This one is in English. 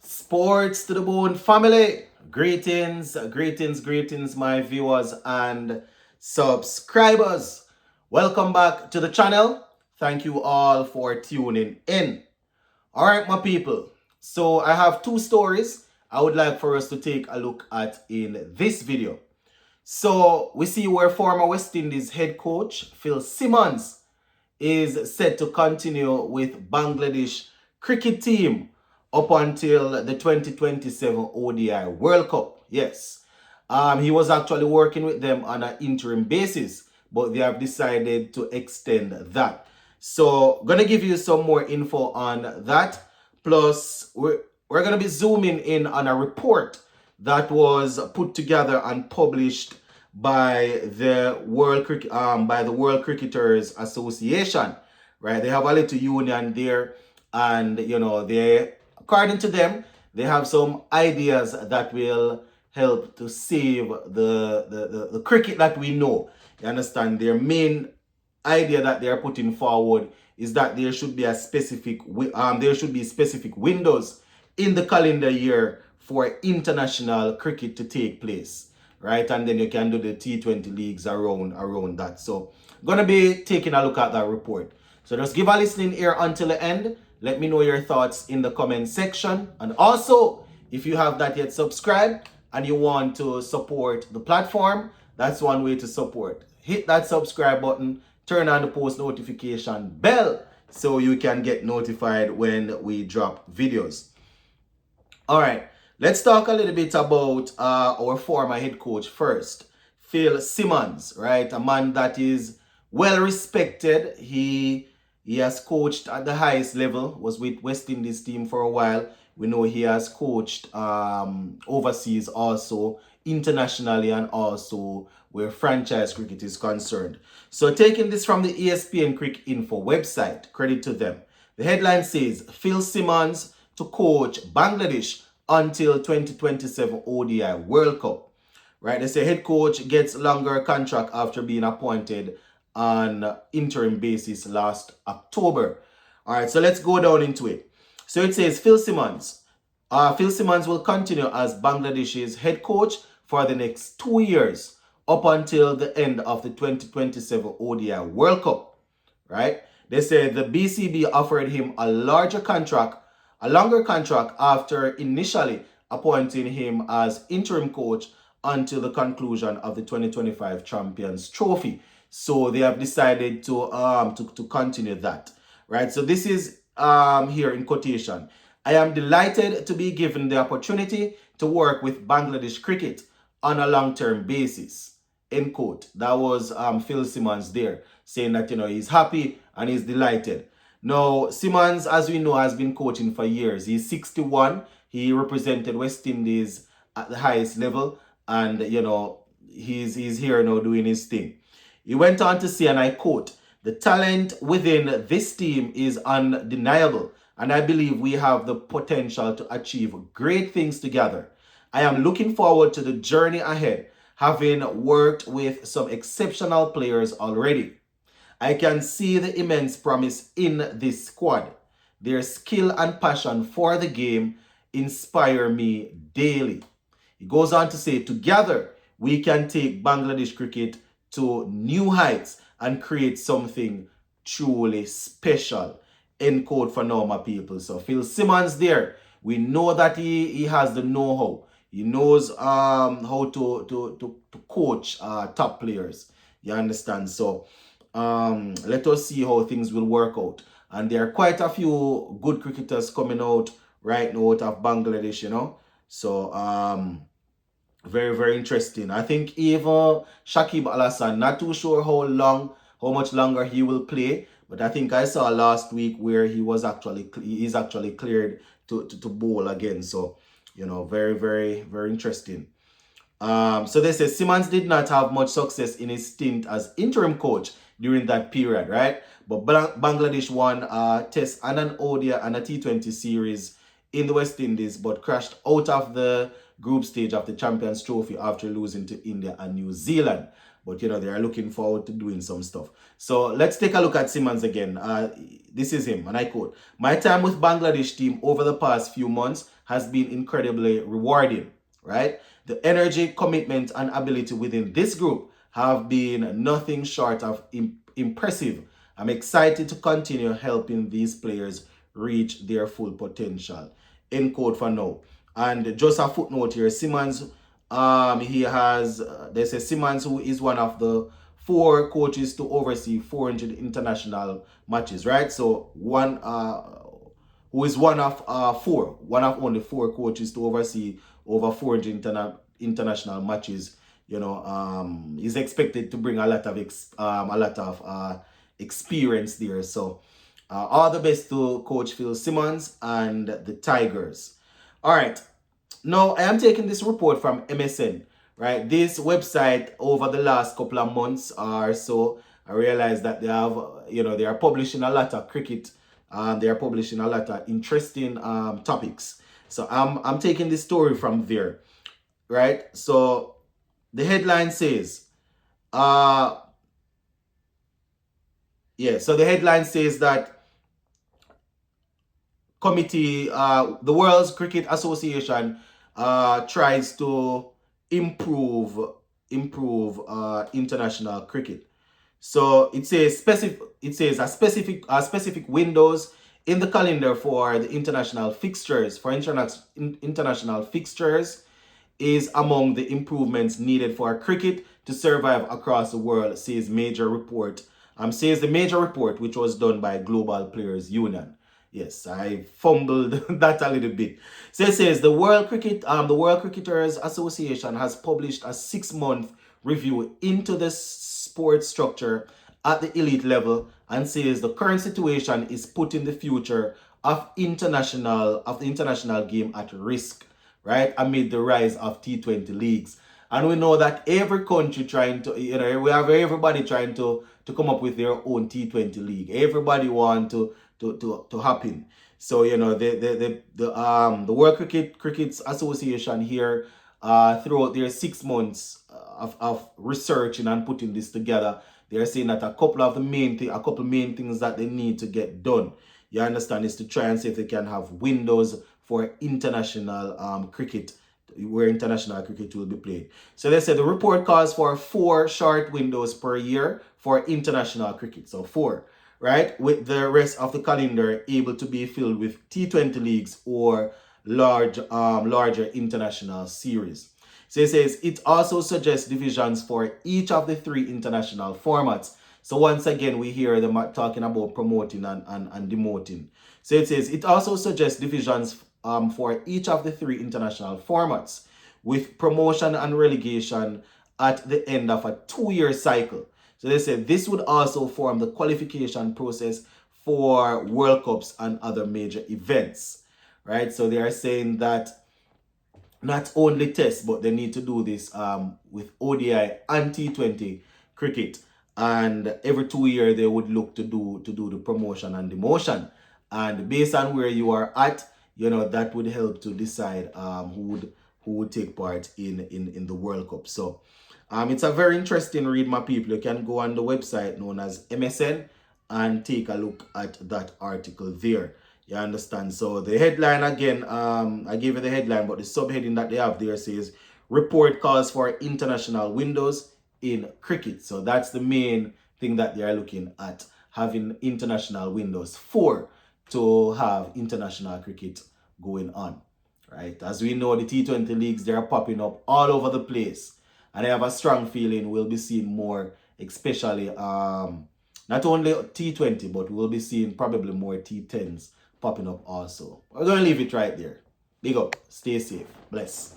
Sports to the Bone family. Greetings, my viewers and subscribers. Welcome back to the channel. Thank you all for tuning in. All right, my people. So I have two stories I would like for us to take a look at in this video. So we see where former West Indies head coach Phil Simmons is set to continue with Bangladesh cricket team up until the 2027 ODI World Cup. Yes. He was actually working with them on an interim basis, but they have decided to extend that. So, gonna give you some more info on that. Plus, we're gonna be zooming in on a report that was put together and published by the World Cricketers Association, right? They have a little union there, and they, according to them, they have some ideas that will help to save the cricket that we know. You understand? Their main idea that they are putting forward is that there should be specific windows in the calendar year for international cricket to take place, right? And then you can do the T20 leagues around that. So I'm gonna be taking a look at that report. So just give a listening ear until the end. Let me know your thoughts in the comment section. And also, if you have not yet subscribed and you want to support the platform, that's one way to support. Hit that subscribe button, turn on the post notification bell so you can get notified when we drop videos. All right, let's talk a little bit about our former head coach first, Phil Simmons, right? A man that is well respected. He has coached at the highest level, was with West Indies team for a while. We know he has coached overseas also, internationally, and also where franchise cricket is concerned. So taking this from the ESPN Cricket Info website, credit to them. The headline says, Phil Simmons to coach Bangladesh until 2027 ODI World Cup. Right? They say head coach gets longer contract after being appointed on interim basis last October. All right, so let's go down into it. So it says Phil Simmons. Phil Simmons will continue as Bangladesh's head coach for the next 2 years up until the end of the 2027 ODI World Cup. Right? They said the BCB offered him a longer contract after initially appointing him as interim coach until the conclusion of the 2025 Champions Trophy. So they have decided to continue that, right? So this is here in quotation. I am delighted to be given the opportunity to work with Bangladesh cricket on a long-term basis. End quote. That was Phil Simmons there saying that he's happy and he's delighted. Now, Simmons, as we know, has been coaching for years. He's 61. He represented West Indies at the highest level, and he's here now doing his thing. He went on to say, and I quote, "The talent within this team is undeniable, and I believe we have the potential to achieve great things together. I am looking forward to the journey ahead, having worked with some exceptional players already. I can see the immense promise in this squad. Their skill and passion for the game inspire me daily." He goes on to say, "Together, we can take Bangladesh cricket to new heights and create something truly special." End quote for now, my people. So Phil Simmons there, we know that he has the know-how. He knows how to coach top players. You understand? So let us see how things will work out. And there are quite a few good cricketers coming out right now out of Bangladesh, So very, very interesting. I think even Shakib Al Hassan, not too sure how much longer he will play, but I think I saw last week where he's actually cleared to bowl again. So, very, very, very interesting. So they say Simmons did not have much success in his stint as interim coach during that period, right? But Bangladesh won a test and an ODI and a T20 series in the West Indies, but crashed out of the group stage of the Champions Trophy after losing to India and New Zealand. But they are looking forward to doing some stuff. So let's take a look at Simmons again. This is him, and I quote: "My time with Bangladesh team over the past few months has been incredibly rewarding." Right? The energy, commitment, and ability within this group have been nothing short of impressive. I'm excited to continue helping these players reach their full potential. End quote for now. And just a footnote here, Simmons, he has, they say Simmons, who is one of the 4 coaches to oversee 400 international matches, right? So who is one of one of only 4 coaches to oversee over 400 international matches. Is expected to bring a lot of experience there. So all the best to Coach Phil Simmons and the Tigers. All right, now I am taking this report from MSN. Right, this website over the last couple of months or so, I realized that they have, they are publishing a lot of cricket. They are publishing a lot of interesting topics. So I'm taking this story from there. Right, so the headline says, so the headline says that the World Cricket Association tries to improve international cricket. So it says a specific windows in the calendar for the international fixtures international fixtures is among the improvements needed for cricket to survive across the world, says the major report, which was done by Global Players Union. Yes, I fumbled that a little bit. So it says the World Cricketers Association has published a 6-month review into the sport structure at the elite level and says the current situation is putting the future of the international game at risk, right, amid the rise of T20 leagues. And we know that every country trying to, we have everybody trying to come up with their own T20 league. Everybody want to happen. So the World Cricket Association here, throughout their 6 months of researching and putting this together, they are saying that a couple main things that they need to get done, you understand, is to try and see if they can have windows for international cricket, where international cricket will be played. So they said the report calls for 4 short windows per year for international cricket. So 4, right? With the rest of the calendar able to be filled with T20 leagues or larger international series. So it says it also suggests divisions for each of the 3 international formats. So once again, we hear them talking about promoting and demoting. So it says it also suggests divisions for each of the 3 international formats, with promotion and relegation at the end of a 2-year cycle. So they said this would also form the qualification process for World Cups and other major events, right? So they are saying that not only tests, but they need to do this with ODI and T20 cricket. And every 2 years, they would look to do the promotion and demotion. And based on where you are at, that would help to decide who would take part in the World Cup. So it's a very interesting read, my people. You can go on the website known as MSN and take a look at that article there. You understand? So the headline again, I gave you the headline, but the subheading that they have there says report calls for international windows in cricket. So that's the main thing that they are looking at, having international windows for to have international cricket going on, right? As we know, the T20 leagues, they are popping up all over the place. And I have a strong feeling we'll be seeing more, especially not only T20, but we'll be seeing probably more T10s popping up also. We're going to leave it right there. Big up. Stay safe. Bless.